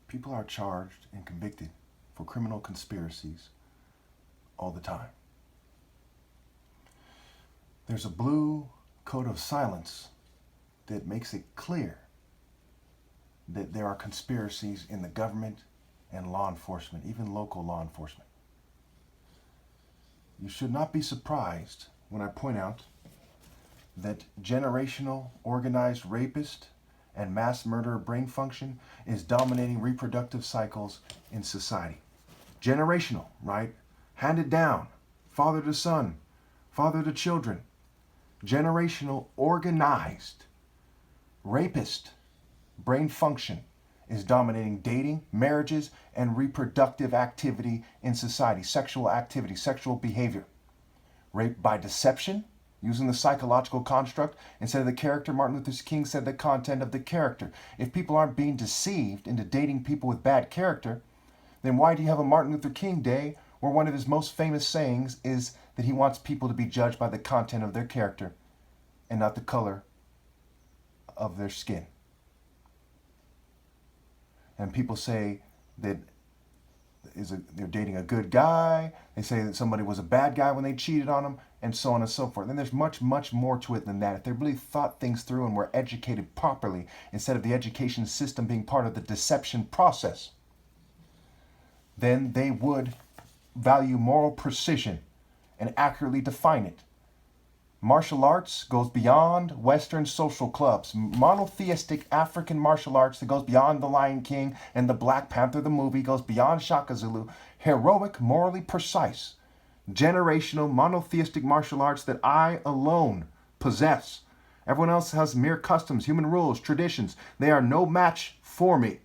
People are charged and convicted for criminal conspiracies all the time. There's a blue code of silence that makes it clear that there are conspiracies in the government and law enforcement, even local law enforcement. You should not be surprised when I point out that generational organized rapist and mass murderer brain function is dominating reproductive cycles in society. Generational, right? Handed down, father to son, father to children. Generational organized rapist brain function is dominating dating, marriages, and reproductive activity in society, sexual activity, sexual behavior. Rape by deception, using the psychological construct instead of the character. Martin Luther King said the content of the character. If people aren't being deceived into dating people with bad character, then why do you have a Martin Luther King Day where one of his most famous sayings is that he wants people to be judged by the content of their character and not the color of their skin? And people say that they're dating a good guy. They say that somebody was a bad guy when they cheated on them, and so on and so forth. And there's much, much more to it than that. If they really thought things through and were educated properly, instead of the education system being part of the deception process, then they would value moral precision and accurately define it. Martial arts goes beyond Western social clubs. Monotheistic African martial arts that goes beyond the Lion King and the Black Panther, the movie, goes beyond Shaka Zulu. Heroic, morally precise, generational monotheistic martial arts that I alone possess. Everyone else has mere customs, human rules, traditions. They are no match for me.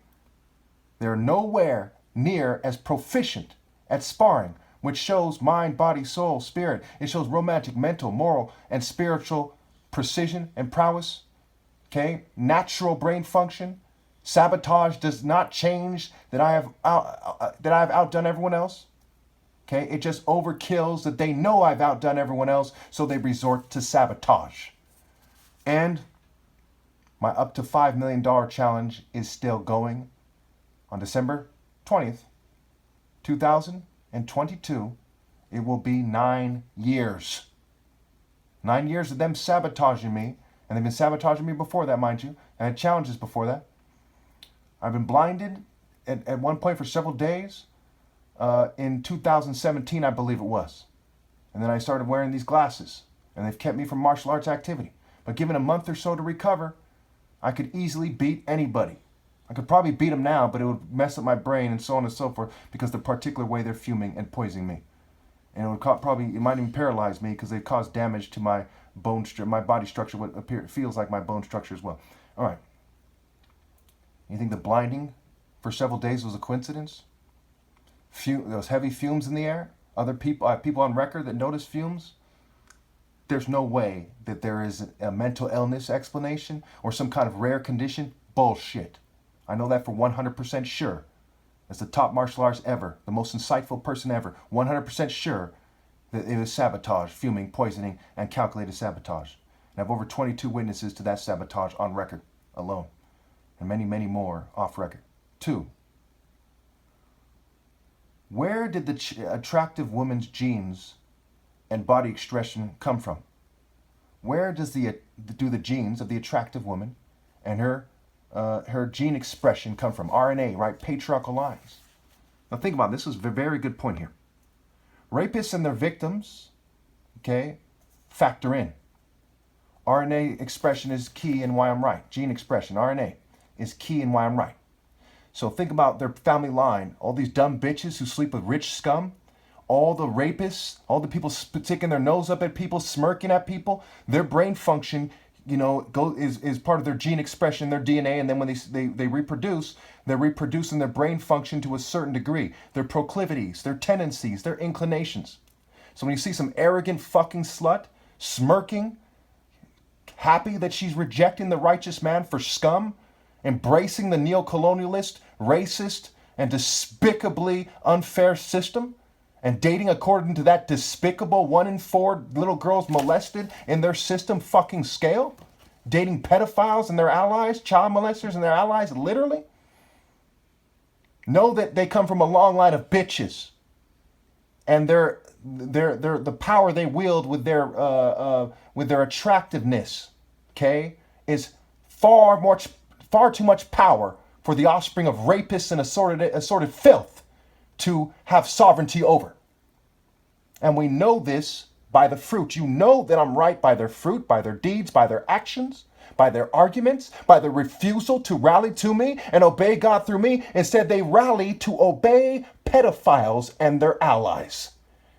They are nowhere near as proficient at sparring, which shows mind, body, soul, spirit. It shows romantic, mental, moral, and spiritual precision and prowess. Okay? Natural brain function. Sabotage does not change that I have outdone everyone else. Okay? It just overkills that they know I've outdone everyone else, so they resort to sabotage. And my up to $5 million challenge is still going. On December 20th, 2022, it will be 9 years. 9 years of them sabotaging me, and they've been sabotaging me before that, mind you. I had challenges before that. I've been blinded at one point for several days in 2017, I believe it was. And then I started wearing these glasses, and they've kept me from martial arts activity. But given a month or so to recover, I could easily beat anybody. I could probably beat them now, but it would mess up my brain and so on and so forth because the particular way they're fuming and poisoning me. And it would it might even paralyze me because they cause damage to my my body structure, what feels like my bone structure as well. All right. You think the blinding for several days was a coincidence? Those heavy fumes in the air? Other people, I have people on record that notice fumes? There's no way that there is a mental illness explanation or some kind of rare condition. Bullshit. I know that for 100% sure. As the top martial arts ever, the most insightful person ever, 100% sure that it was sabotage, fuming, poisoning, and calculated sabotage. And I have over 22 witnesses to that sabotage on record alone, and many, many more off record. 2, where did the attractive woman's genes and body expression come from? Where do the genes of the attractive woman and her gene expression come from? RNA, right? Patriarchal lines. Now think about it. This is a very good point here. Rapists and their victims, okay, factor in. RNA expression is key in why I'm right. Gene expression, RNA, is key in why I'm right. So think about their family line. All these dumb bitches who sleep with rich scum. All the rapists, all the people sticking their nose up at people, smirking at people. Their brain function is part of their gene expression, their DNA, and then when they reproduce, they're reproducing their brain function to a certain degree. Their proclivities, their tendencies, their inclinations. So when you see some arrogant fucking slut smirking, happy that she's rejecting the righteous man for scum, embracing the neo-colonialist, racist, and despicably unfair system, and dating according to that despicable 1 in 4 little girls molested in their system fucking scale, dating pedophiles and their allies, child molesters and their allies, literally, Know that they come from a long line of bitches, and they're the power they wield with their attractiveness, okay, is far too much power for the offspring of rapists and assorted filth to have sovereignty over. And we know this by the fruit. You know that I'm right by their fruit, by their deeds, by their actions, by their arguments, by their refusal to rally to me and obey God through me. Instead, they rally to obey pedophiles and their allies.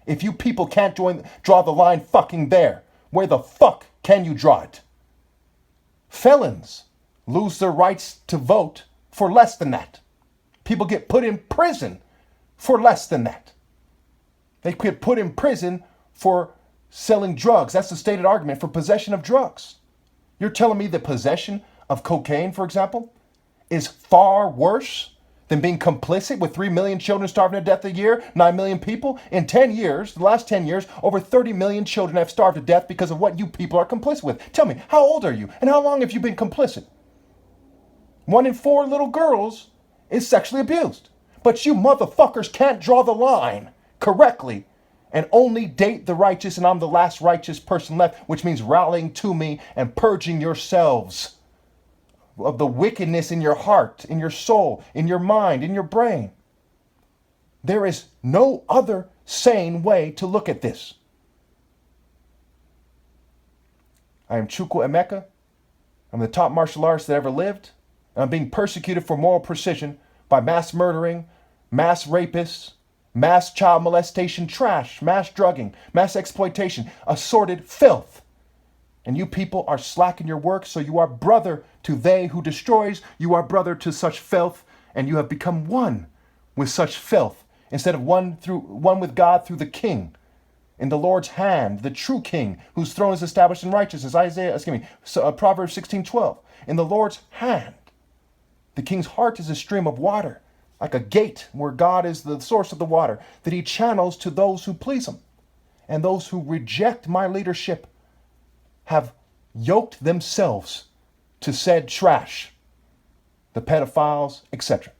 If you people can't draw the line fucking there, where the fuck can you draw it? Felons lose their rights to vote for less than that. People get put in prison for less than that. They get put in prison for selling drugs. That's the stated argument for possession of drugs. You're telling me the possession of cocaine, for example, is far worse than being complicit with 3 million children starving to death a year, 9 million people? In 10 years, the last 10 years, over 30 million children have starved to death because of what you people are complicit with. Tell me, how old are you and how long have you been complicit? 1 in 4 little girls is sexually abused. But you motherfuckers can't draw the line correctly and only date the righteous, and I'm the last righteous person left, which means rallying to me and purging yourselves of the wickedness in your heart, in your soul, in your mind, in your brain. There is no other sane way to look at this. I am Chukwu Emeka. I'm the top martial artist that ever lived. And I'm being persecuted for moral precision by mass murdering, mass rapists, mass child molestation trash, mass drugging, mass exploitation, assorted filth. And you people are slack in your work, so you are brother to they who destroys. You are brother to such filth, and you have become one with such filth, instead of one with God through the King, in the Lord's hand, the true King, whose throne is established in righteousness. Proverbs 16:12. In the Lord's hand, the King's heart is a stream of water, like a gate where God is the source of the water, that he channels to those who please him. And those who reject my leadership have yoked themselves to said trash, the pedophiles, etc.